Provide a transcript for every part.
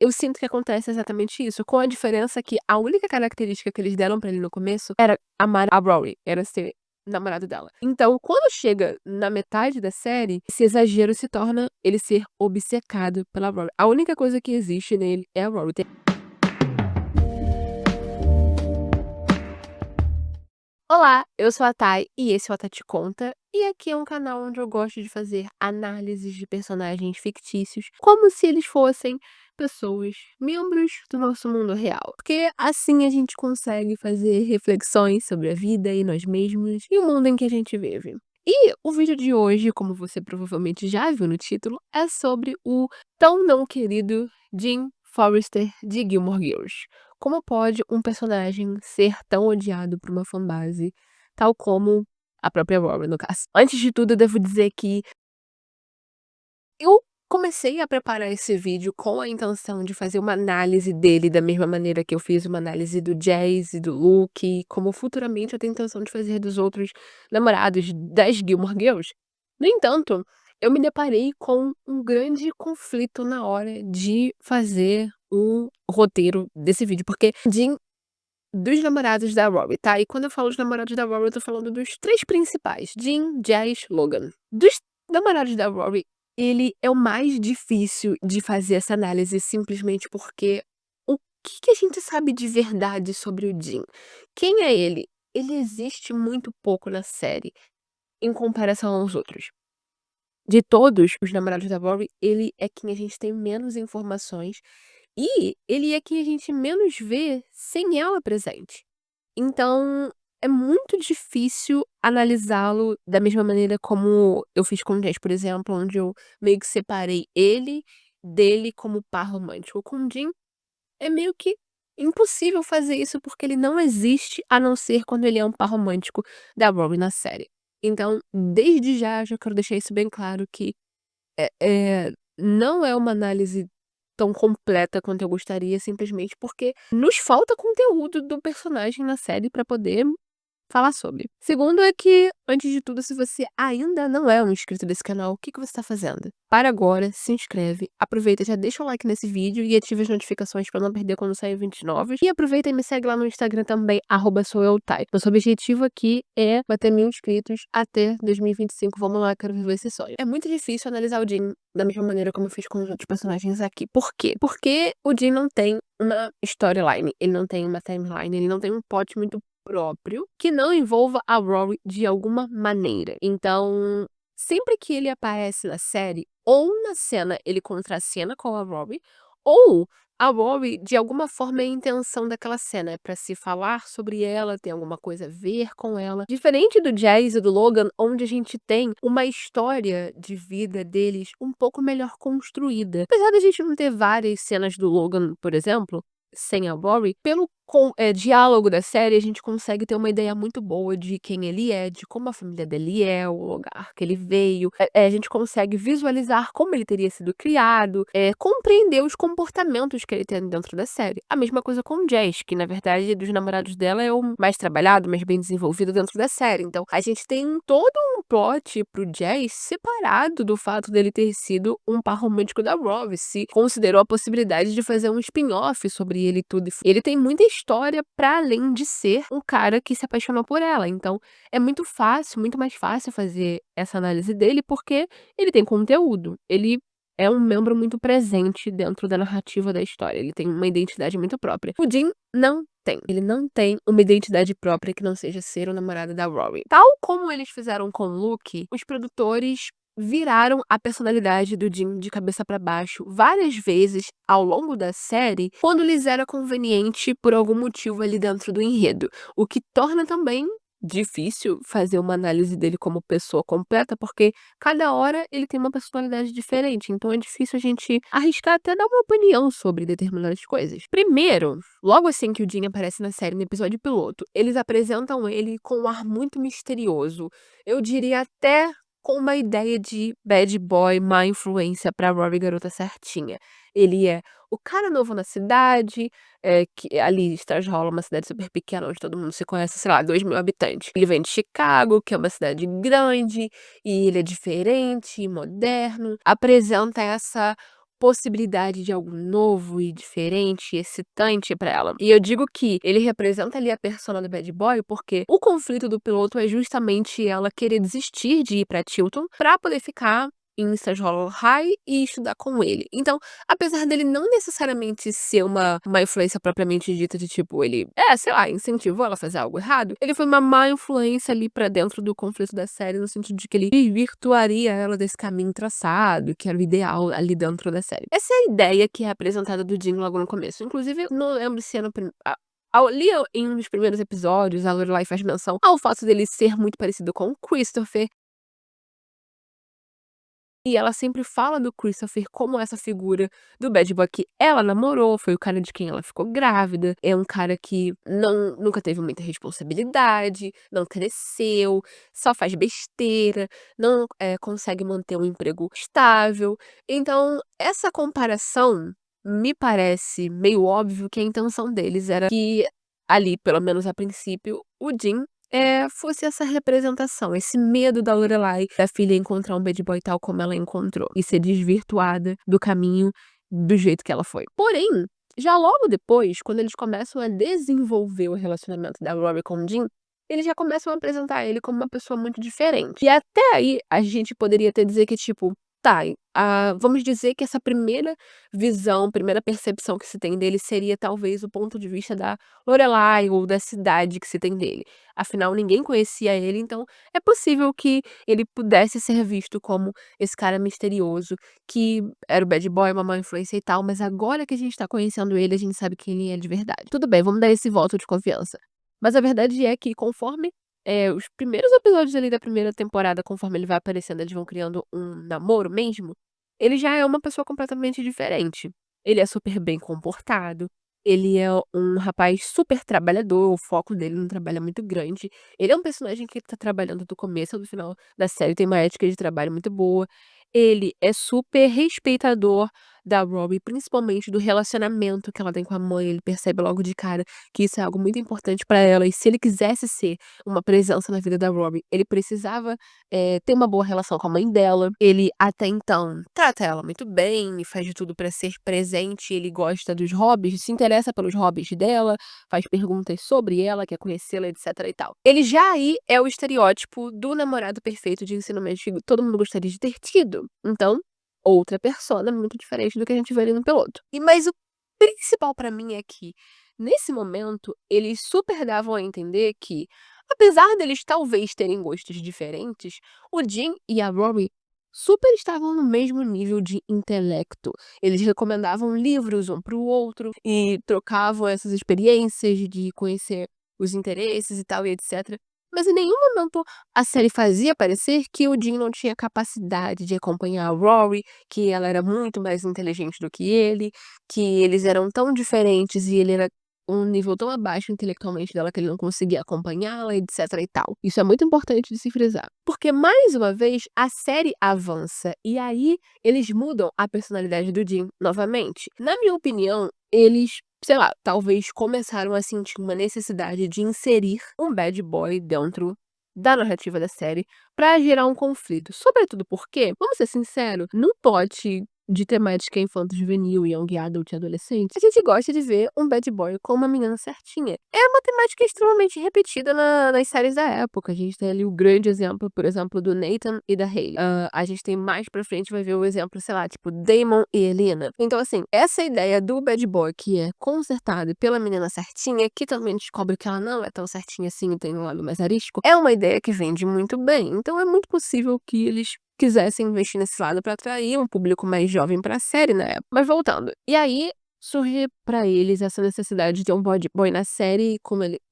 eu sinto que acontece exatamente isso, com a diferença que a única característica que eles deram pra ele no começo era amar a Rory, era ser namorado dela. Então, quando chega na metade da série, esse exagero se torna ele ser obcecado pela Rory. A única coisa que existe nele é a Rory. Olá, eu sou a Thay e esse é o Tá Te Conta, e aqui é um canal onde eu gosto de fazer análises de personagens fictícios como se eles fossem pessoas, membros do nosso mundo real. Porque assim a gente consegue fazer reflexões sobre a vida e nós mesmos e o mundo em que a gente vive. E o vídeo de hoje, como você provavelmente já viu no título, é sobre o tão não querido Jim Forrester de Gilmore Girls. Como pode um personagem ser tão odiado por uma fanbase, tal como a própria Rory, no caso? Antes de tudo, eu devo dizer que eu comecei a preparar esse vídeo com a intenção de fazer uma análise dele da mesma maneira que eu fiz uma análise do Jazz e do Luke, como futuramente eu tenho intenção de fazer dos outros namorados das Gilmore Girls. No entanto, eu me deparei com um grande conflito na hora de fazer o roteiro desse vídeo, porque Jim dos namorados da Rory, tá? E quando eu falo dos namorados da Rory, eu tô falando dos 3 principais: Jim, Jazz, Logan. Dos namorados da Rory, ele é o mais difícil de fazer essa análise simplesmente porque o que a gente sabe de verdade sobre o Jim? Quem é ele? Ele existe muito pouco na série, em comparação aos outros. De todos os namorados da Rory, ele é quem a gente tem menos informações e ele é quem a gente menos vê sem ela presente. Então, é muito difícil analisá-lo da mesma maneira como eu fiz com o Jess, por exemplo, onde eu meio que separei ele dele como par romântico. Com o Jim, é meio que impossível fazer isso, porque ele não existe, a não ser quando ele é um par romântico da Rory na série. Então, desde já quero deixar isso bem claro que não é uma análise tão completa quanto eu gostaria, simplesmente porque nos falta conteúdo do personagem na série pra poder falar sobre. Segundo é que, antes de tudo, se você ainda não é um inscrito desse canal, o que você tá fazendo? Para agora, se inscreve, aproveita e já deixa o like nesse vídeo e ativa as notificações para não perder quando sair vídeos novos. E aproveita e me segue lá no Instagram também, @soueutai. Nosso objetivo aqui é bater 1000 inscritos até 2025. Vamos lá, quero viver esse sonho. É muito difícil analisar o Jim da mesma maneira como eu fiz com os outros personagens aqui. Por quê? Porque o Jim não tem uma storyline, ele não tem uma timeline, ele não tem um plot muito próprio que não envolva a Rory de alguma maneira. Então, sempre que ele aparece na série, ou na cena ele contracena com a Rory, ou a Rory, de alguma forma, é a intenção daquela cena, é pra se falar sobre ela, tem alguma coisa a ver com ela. Diferente do Jazz e do Logan, onde a gente tem uma história de vida deles um pouco melhor construída. Apesar da gente não ter várias cenas do Logan, por exemplo, sem a Rory, pelo diálogo da série, a gente consegue ter uma ideia muito boa de quem ele é, de como a família dele é, o lugar que ele veio. A gente consegue visualizar como ele teria sido criado, compreender os comportamentos que ele tem dentro da série. A mesma coisa com o Jess, que na verdade dos namorados dela é o mais trabalhado, mais bem desenvolvido dentro da série. Então a gente tem todo um plot pro Jess separado do fato dele ter sido um par romântico da Rory. Se considerou a possibilidade de fazer um spin-off sobre ele e tudo. Ele tem muita história pra além de ser um cara que se apaixonou por ela. Então, é muito fácil, muito mais fácil fazer essa análise dele, porque ele tem conteúdo. Ele é um membro muito presente dentro da narrativa da história. Ele tem uma identidade muito própria. O Jim não tem. Ele não tem uma identidade própria que não seja ser o namorado da Rory. Tal como eles fizeram com o Luke, os produtores viraram a personalidade do Jim de cabeça pra baixo várias vezes ao longo da série, quando lhes era conveniente por algum motivo ali dentro do enredo, o que torna também difícil fazer uma análise dele como pessoa completa, porque cada hora ele tem uma personalidade diferente, então é difícil a gente arriscar até dar uma opinião sobre determinadas coisas. Primeiro, logo assim que o Jim aparece na série, no episódio piloto, eles apresentam ele com um ar muito misterioso, eu diria até com uma ideia de bad boy, má influência pra Rory garota certinha. Ele é o cara novo na cidade, que ali Stars Hollow é uma cidade super pequena, onde todo mundo se conhece, sei lá, 2.000 habitantes. Ele vem de Chicago, que é uma cidade grande, e ele é diferente, moderno. Apresenta essa possibilidade de algo novo e diferente, excitante pra ela. E eu digo que ele representa ali a persona do bad boy, porque o conflito do piloto é justamente ela querer desistir de ir pra Tilton pra poder ficar em Stage Hollow High e estudar com ele. Então, apesar dele não necessariamente ser uma influência propriamente dita de tipo, ele, sei lá, incentivou ela a fazer algo errado, ele foi uma má influência ali pra dentro do conflito da série, no sentido de que ele virtuaria ela desse caminho traçado, que era o ideal ali dentro da série. Essa é a ideia que é apresentada do Jim logo no começo. Inclusive, não lembro se é no ali em um dos primeiros episódios, a Lorelai faz menção ao fato dele ser muito parecido com o Christopher. E ela sempre fala do Christopher como essa figura do bad boy que ela namorou, foi o cara de quem ela ficou grávida, é um cara que nunca teve muita responsabilidade, não cresceu, só faz besteira, não, consegue manter um emprego estável. Então, essa comparação me parece meio óbvio que a intenção deles era que ali, pelo menos a princípio, o Jim fosse essa representação, esse medo da Lorelai, da filha encontrar um bad boy tal como ela encontrou, e ser desvirtuada do caminho do jeito que ela foi. Porém, já logo depois, quando eles começam a desenvolver o relacionamento da Rory com o Jim, eles já começam a apresentar ele como uma pessoa muito diferente. E até aí, a gente poderia até dizer que, tipo, tá, vamos dizer que essa primeira visão, primeira percepção que se tem dele seria talvez o ponto de vista da Lorelai ou da cidade que se tem dele. Afinal, ninguém conhecia ele, então é possível que ele pudesse ser visto como esse cara misterioso, que era o bad boy, uma má influência e tal, mas agora que a gente tá conhecendo ele, a gente sabe quem ele é de verdade. Tudo bem, vamos dar esse voto de confiança. Mas a verdade é que conforme os primeiros episódios ali da primeira temporada, conforme ele vai aparecendo, eles vão criando um namoro mesmo, ele já é uma pessoa completamente diferente. Ele é super bem comportado, ele é um rapaz super trabalhador, o foco dele no trabalho é muito grande. Ele é um personagem que tá trabalhando do começo ao final da série, tem uma ética de trabalho muito boa. Ele é super respeitador da Rory, principalmente do relacionamento que ela tem com a mãe, ele percebe logo de cara que isso é algo muito importante pra ela, e se ele quisesse ser uma presença na vida da Rory, ele precisava, ter uma boa relação com a mãe dela. Ele, até então, trata ela muito bem e faz de tudo pra ser presente, ele gosta dos hobbies, se interessa pelos hobbies dela, faz perguntas sobre ela, quer conhecê-la, etc e tal. Ele já aí é o estereótipo do namorado perfeito de ensino médio que todo mundo gostaria de ter tido. Então, outra persona muito diferente do que a gente vê ali no piloto. Mas o principal pra mim é que, nesse momento, eles super davam a entender que, apesar deles talvez terem gostos diferentes, o Jim e a Rory super estavam no mesmo nível de intelecto. Eles recomendavam livros um para o outro e trocavam essas experiências de conhecer os interesses e tal e etc. Mas em nenhum momento a série fazia parecer que o Jim não tinha capacidade de acompanhar a Rory, que ela era muito mais inteligente do que ele, que eles eram tão diferentes e ele era um nível tão abaixo intelectualmente dela que ele não conseguia acompanhá-la, etc e tal. Isso é muito importante de se frisar. Porque, mais uma vez, a série avança e aí eles mudam a personalidade do Jim novamente. Na minha opinião, eles, sei lá, talvez começaram a sentir uma necessidade de inserir um bad boy dentro da narrativa da série pra gerar um conflito. Sobretudo porque, vamos ser sinceros, no plot de temática infanto-juvenil, young adult e adolescente, a gente gosta de ver um bad boy com uma menina certinha. É uma temática extremamente repetida nas séries da época. A gente tem ali o grande exemplo, por exemplo, do Nathan e da Hayley. A gente tem mais pra frente, vai ver o exemplo, sei lá, tipo Damon e Elena. Então, assim, essa ideia do bad boy que é consertado pela menina certinha, que também descobre que ela não é tão certinha assim e tem um lado mais arisco, é uma ideia que vende muito bem. Então é muito possível que eles quisessem investir nesse lado pra atrair um público mais jovem pra série na época. Mas voltando, e aí surge pra eles essa necessidade de ter um bad boy na série, e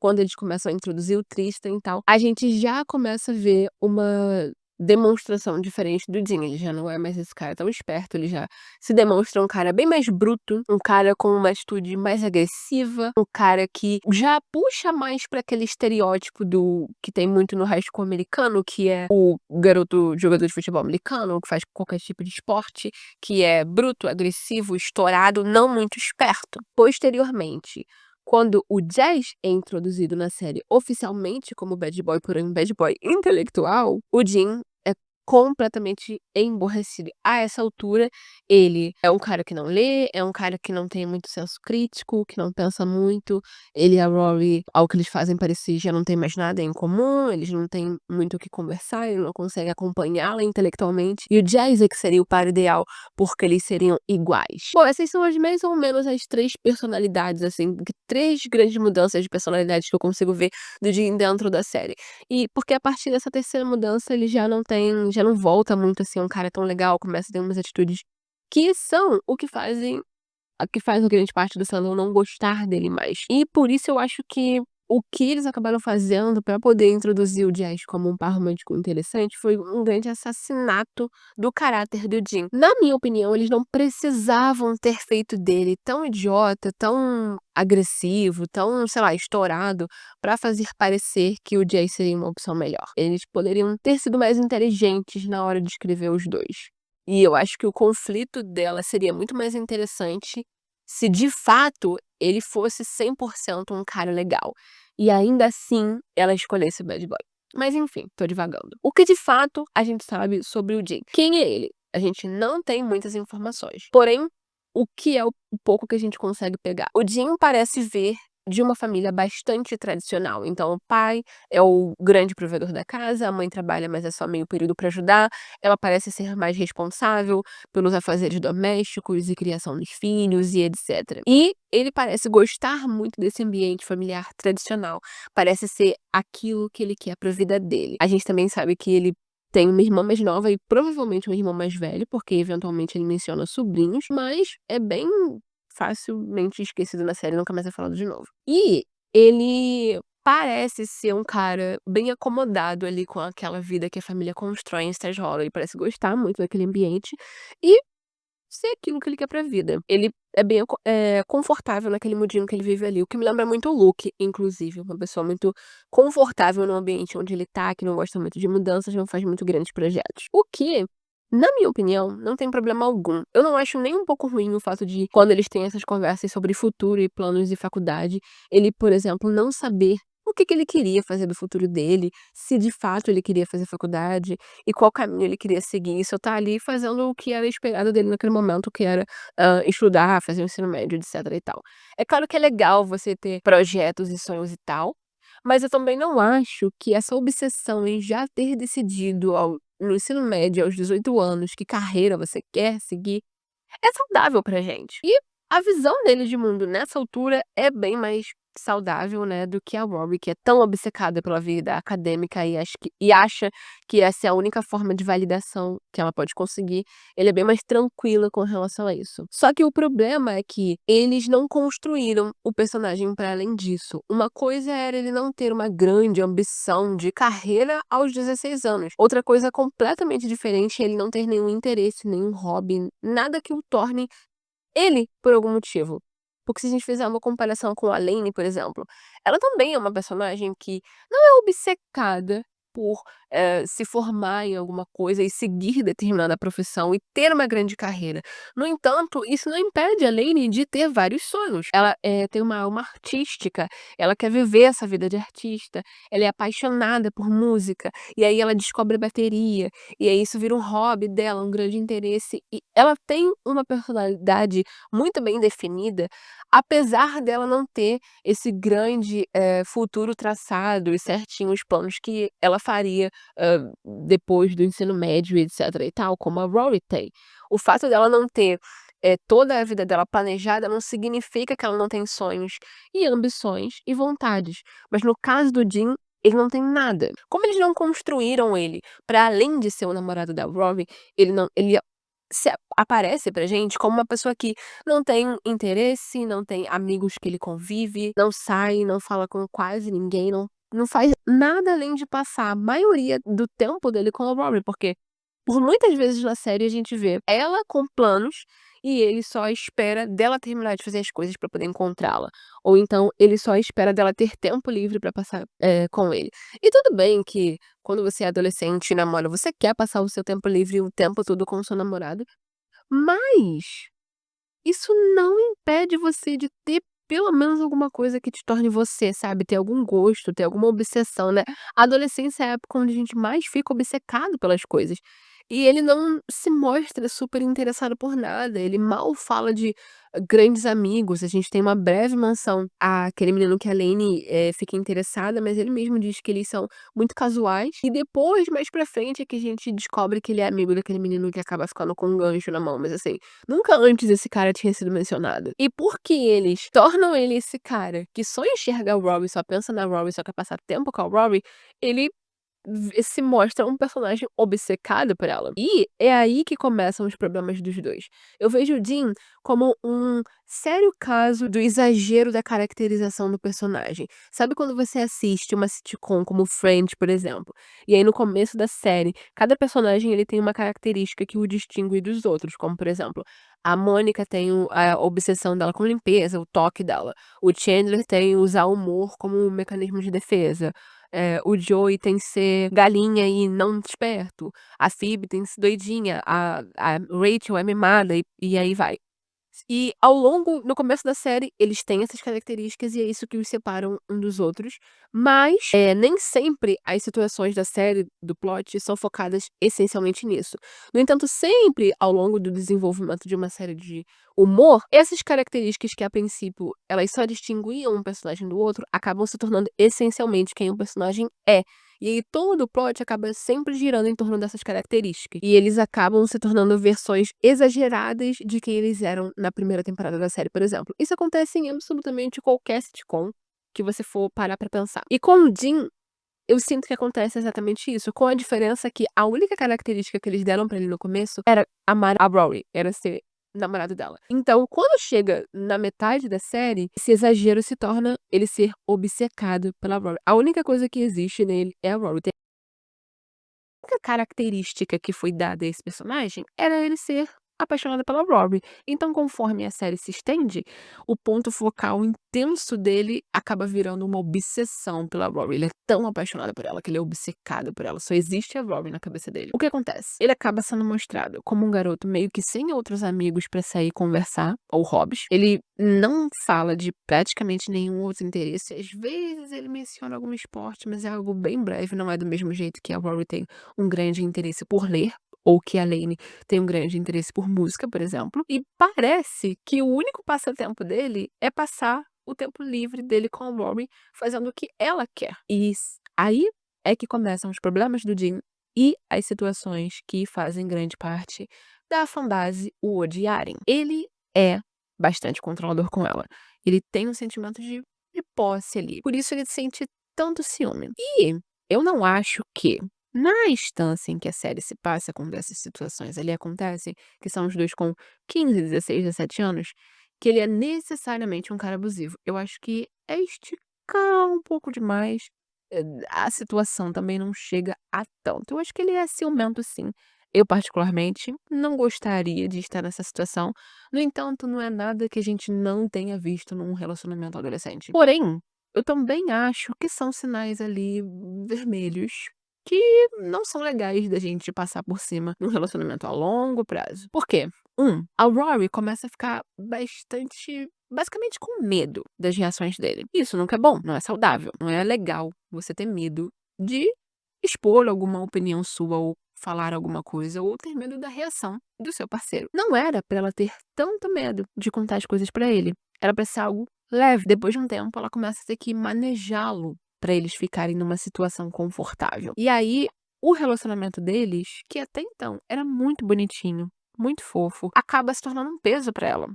quando eles começam a introduzir o Tristan e tal, a gente já começa a ver uma demonstração diferente do Jim. Ele já não é mais esse cara tão esperto, ele já se demonstra um cara bem mais bruto, um cara com uma atitude mais agressiva, um cara que já puxa mais pra aquele estereótipo do que tem muito no high school americano, que é o garoto jogador de futebol americano, que faz qualquer tipo de esporte, que é bruto, agressivo, estourado, não muito esperto. Posteriormente, quando o Jazz é introduzido na série oficialmente como bad boy, porém um bad boy intelectual, o Jim é completamente emborrecido. A essa altura, ele é um cara que não lê, é um cara que não tem muito senso crítico, que não pensa muito. Ele e a Rory, ao que eles fazem parecer, já não tem mais nada em comum, eles não têm muito o que conversar, ele não consegue acompanhá-la intelectualmente. E o Jazz que seria o par ideal, porque eles seriam iguais. Bom, essas são as mais ou menos as 3 personalidades, assim, 3 grandes mudanças de personalidade que eu consigo ver do Jim dentro da série. E porque a partir dessa terceira mudança ele já não volta muito a ser um cara tão legal, começa a ter umas atitudes que são o que fazem a que faz a grande parte do salão não gostar dele mais. E por isso eu acho que o que eles acabaram fazendo pra poder introduzir o Jazz como um par romântico interessante foi um grande assassinato do caráter do Jim. Na minha opinião, eles não precisavam ter feito dele tão idiota, tão agressivo, tão, sei lá, estourado, pra fazer parecer que o Jazz seria uma opção melhor. Eles poderiam ter sido mais inteligentes na hora de escrever os dois. E eu acho que o conflito dela seria muito mais interessante se de fato ele fosse 100% um cara legal. E ainda assim ela escolhesse o bad boy. Mas enfim, tô divagando. O que de fato a gente sabe sobre o Jim? Quem é ele? A gente não tem muitas informações. Porém, o que é o pouco que a gente consegue pegar? O Jim parece ver de uma família bastante tradicional. Então, o pai é o grande provedor da casa, a mãe trabalha, mas é só meio período para ajudar. Ela parece ser mais responsável pelos afazeres domésticos e criação dos filhos e etc. E ele parece gostar muito desse ambiente familiar tradicional. Parece ser aquilo que ele quer para a vida dele. A gente também sabe que ele tem uma irmã mais nova e provavelmente um irmão mais velho, porque eventualmente ele menciona sobrinhos, mas é bem facilmente esquecido na série, nunca mais é falado de novo. E ele parece ser um cara bem acomodado ali com aquela vida que a família constrói em Stas Hollow. Ele parece gostar muito daquele ambiente e ser aquilo que ele quer pra vida. Ele é bem confortável naquele mundinho que ele vive ali, o que me lembra muito o Luke, inclusive, uma pessoa muito confortável no ambiente onde ele tá, que não gosta muito de mudanças, não faz muito grandes projetos. O que, na minha opinião, não tem problema algum. Eu não acho nem um pouco ruim o fato de, quando eles têm essas conversas sobre futuro e planos de faculdade, ele, por exemplo, não saber o que que ele queria fazer do futuro dele, se de fato ele queria fazer faculdade e qual caminho ele queria seguir, só tá ali fazendo o que era esperado dele naquele momento, que era, estudar, fazer o ensino médio, etc e tal. É claro que é legal você ter projetos e sonhos e tal, mas eu também não acho que essa obsessão em já ter decidido no ensino médio, aos 18 anos, que carreira você quer seguir, é saudável pra gente. E a visão dele de mundo nessa altura é bem mais saudável, né, do que a Rory, que é tão obcecada pela vida acadêmica e acha que essa é a única forma de validação que ela pode conseguir. Ele é bem mais tranquila com relação a isso. Só que o problema é que eles não construíram o personagem para além disso. Uma coisa era ele não ter uma grande ambição de carreira aos 16 anos. Outra coisa completamente diferente é ele não ter nenhum interesse, nenhum hobby, nada que o torne ele, por algum motivo. Porque se a gente fizer uma comparação com a Lane, por exemplo, ela também é uma personagem que não é obcecada por, se formar em alguma coisa e seguir determinada profissão e ter uma grande carreira. No entanto, isso não impede a Lane de ter vários sonhos. Ela, tem uma alma artística, ela quer viver essa vida de artista, ela é apaixonada por música, e aí ela descobre a bateria, e aí isso vira um hobby dela, um grande interesse, e ela tem uma personalidade muito bem definida, apesar dela não ter esse grande, futuro traçado e certinho os planos que ela faria, depois do ensino médio e etc e tal, como a Rory tem. O fato dela não ter, toda a vida dela planejada não significa que ela não tem sonhos e ambições e vontades, mas no caso do Jim, ele não tem nada. Como eles não construíram ele para além de ser o namorado da Rory, ele se aparece pra gente como uma pessoa que não tem interesse, não tem amigos que ele convive, não sai, não fala com quase ninguém, não faz nada além de passar a maioria do tempo dele com a Rory, porque por muitas vezes na série a gente vê ela com planos e ele só espera dela terminar de fazer as coisas pra poder encontrá-la. Ou então ele só espera dela ter tempo livre pra passar, com ele. E tudo bem que quando você é adolescente e namora, você quer passar o seu tempo livre o tempo todo com o seu namorado, mas isso não impede você de ter pelo menos alguma coisa que te torne você, sabe, ter algum gosto, ter alguma obsessão, né. A adolescência é a época onde a gente mais fica obcecado pelas coisas. E ele não se mostra super interessado por nada, ele mal fala de grandes amigos, a gente tem uma breve menção àquele menino que a Lane, fica interessada, mas ele mesmo diz que eles são muito casuais. E depois, mais pra frente, é que a gente descobre que ele é amigo daquele menino que acaba ficando com um gancho na mão, mas assim, nunca antes esse cara tinha sido mencionado. E porque eles tornam ele esse cara que só enxerga a Rory, só pensa na Rory, só quer passar tempo com a Rory, ele se mostra um personagem obcecado por ela. E é aí que começam os problemas dos 2. Eu vejo o Dean como um sério caso do exagero da caracterização do personagem. Sabe quando você assiste uma sitcom como Friends, por exemplo, e aí no começo da série, cada personagem ele tem uma característica que o distingue dos outros, como por exemplo, a Mônica tem a obsessão dela com limpeza, o toque dela. O Chandler tem usar o humor como um mecanismo de defesa. O Joey tem que ser galinha e não desperto, a Phoebe tem que ser doidinha, a Rachel é mimada e aí vai. E ao longo no começo da série, eles têm essas características e é isso que os separam um dos outros, mas, nem sempre as situações da série, do plot, são focadas essencialmente nisso. No entanto, sempre ao longo do desenvolvimento de uma série de humor, essas características que a princípio elas só distinguiam um personagem do outro, acabam se tornando essencialmente quem o personagem é. E aí todo o plot acaba sempre girando em torno dessas características. E eles acabam se tornando versões exageradas de quem eles eram na primeira temporada da série, por exemplo. Isso acontece em absolutamente qualquer sitcom que você for parar pra pensar. E com o Dean, eu sinto que acontece exatamente isso, com a diferença que a única característica que eles deram pra ele no começo era amar a Rory, era ser namorado dela. Então, quando chega na metade da série, esse exagero se torna ele ser obcecado pela Rory. A única coisa que existe nele é a Rory. A única característica que foi dada a esse personagem era ele ser apaixonado pela Rory. Então, conforme a série se estende, o ponto focal intenso dele acaba virando uma obsessão pela Rory. Ele é tão apaixonado por ela que ele é obcecado por ela. Só existe a Rory na cabeça dele. O que acontece? Ele acaba sendo mostrado como um garoto meio que sem outros amigos pra sair conversar, ou hobbies. Ele não fala de praticamente nenhum outro interesse. Às vezes ele menciona algum esporte, mas é algo bem breve, não é do mesmo jeito que a Rory tem um grande interesse por ler, ou que a Lane tem um grande interesse por música, por exemplo. E parece que o único passatempo dele é passar o tempo livre dele com a Rory, fazendo o que ela quer. E aí é que começam os problemas do Dean e as situações que fazem grande parte da fanbase o odiarem. Ele é bastante controlador com ela. Ele tem um sentimento de posse ali. Por isso ele sente tanto ciúme. E eu não acho que na instância em que a série se passa, quando essas situações ali acontecem, que são os 2 com 15, 16, 17 anos, que ele é necessariamente um cara abusivo. Eu acho que é esticar um pouco demais, a situação também não chega a tanto. Eu acho que ele é ciumento sim. Eu particularmente não gostaria de estar nessa situação, no entanto, não é nada que a gente não tenha visto num relacionamento adolescente. Porém, eu também acho que são sinais ali vermelhos que não são legais da gente passar por cima num relacionamento a longo prazo. Por quê? A Rory começa a ficar basicamente com medo das reações dele. Isso nunca é bom, não é saudável, não é legal você ter medo de expor alguma opinião sua ou falar alguma coisa ou ter medo da reação do seu parceiro. Não era pra ela ter tanto medo de contar as coisas pra ele. Era pra ser algo leve. Depois de um tempo, ela começa a ter que manejá-lo pra eles ficarem numa situação confortável. E aí, o relacionamento deles, que até então era muito bonitinho, muito fofo, acaba se tornando um peso pra ela.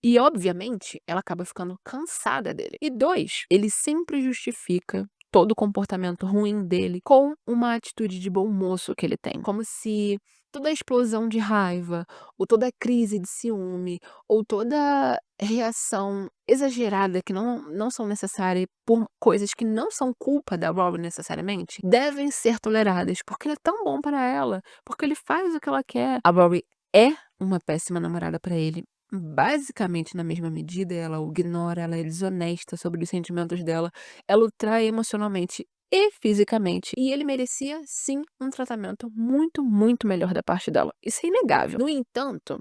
E obviamente, ela acaba ficando cansada dele. E 2, ele sempre justifica todo o comportamento ruim dele com uma atitude de bom moço que ele tem. Como se toda explosão de raiva, ou toda crise de ciúme, ou toda reação exagerada que não são necessárias por coisas que não são culpa da Rory necessariamente, devem ser toleradas, porque ele é tão bom para ela, porque ele faz o que ela quer. A Rory é uma péssima namorada para ele. Basicamente, na mesma medida, ela o ignora, ela é desonesta sobre os sentimentos dela, ela o trai emocionalmente e fisicamente. E ele merecia, sim, um tratamento muito, muito melhor da parte dela. Isso é inegável. No entanto,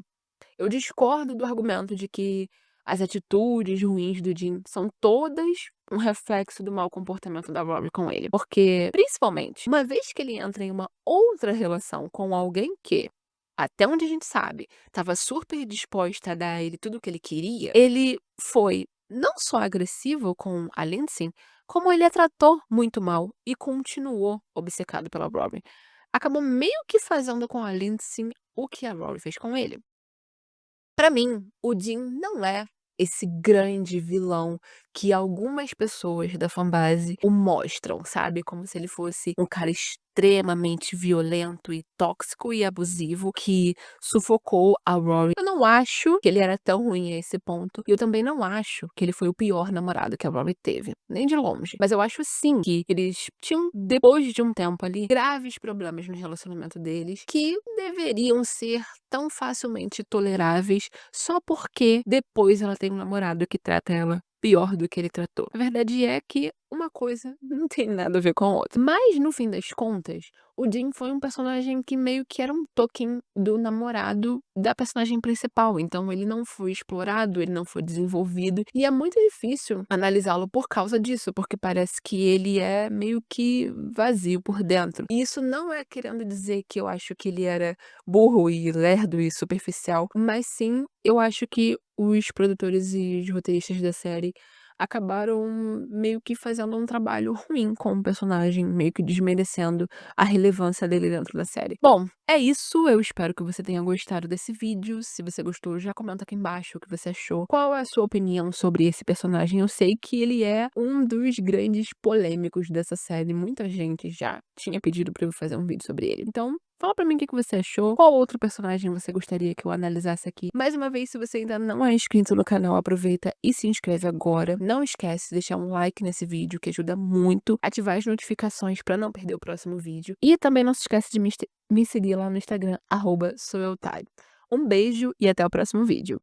eu discordo do argumento de que as atitudes ruins do Jim são todas um reflexo do mau comportamento da Rory com ele. Porque, principalmente, uma vez que ele entra em uma outra relação com alguém que, até onde a gente sabe, estava super disposta a dar a ele tudo o que ele queria, ele foi não só agressivo com a Lindsay, como ele a tratou muito mal e continuou obcecado pela Rory. Acabou meio que fazendo com a Lindsay o que a Rory fez com ele. Pra mim, o Jim não é esse grande vilão que algumas pessoas da fanbase o mostram, sabe? Como se ele fosse um cara extremamente violento e tóxico e abusivo que sufocou a Rory. Eu não acho que ele era tão ruim a esse ponto. E eu também não acho que ele foi o pior namorado que a Rory teve. Nem de longe. Mas eu acho sim que eles tinham, depois de um tempo ali, graves problemas no relacionamento deles que deveriam ser tão facilmente toleráveis só porque depois ela tem um namorado que trata ela pior do que ele tratou. A verdade é que uma coisa não tem nada a ver com a outra. Mas, no fim das contas, o Jim foi um personagem que meio que era um token do namorado da personagem principal. Então, ele não foi explorado, ele não foi desenvolvido. E é muito difícil analisá-lo por causa disso, porque parece que ele é meio que vazio por dentro. E isso não é querendo dizer que eu acho que ele era burro e lerdo e superficial, mas sim, eu acho que os produtores e os roteiristas da série acabaram meio que fazendo um trabalho ruim com o personagem, meio que desmerecendo a relevância dele dentro da série. Bom, é isso. Eu espero que você tenha gostado desse vídeo. Se você gostou, já comenta aqui embaixo o que você achou. Qual é a sua opinião sobre esse personagem? Eu sei que ele é um dos grandes polêmicos dessa série. Muita gente já tinha pedido pra eu fazer um vídeo sobre ele. Então, fala pra mim o que você achou, qual outro personagem você gostaria que eu analisasse aqui. Mais uma vez, se você ainda não é inscrito no canal, aproveita e se inscreve agora. Não esquece de deixar um like nesse vídeo, que ajuda muito. Ativar as notificações pra não perder o próximo vídeo. E também não se esquece de me seguir lá no Instagram, @soueutade. Um beijo e até o próximo vídeo.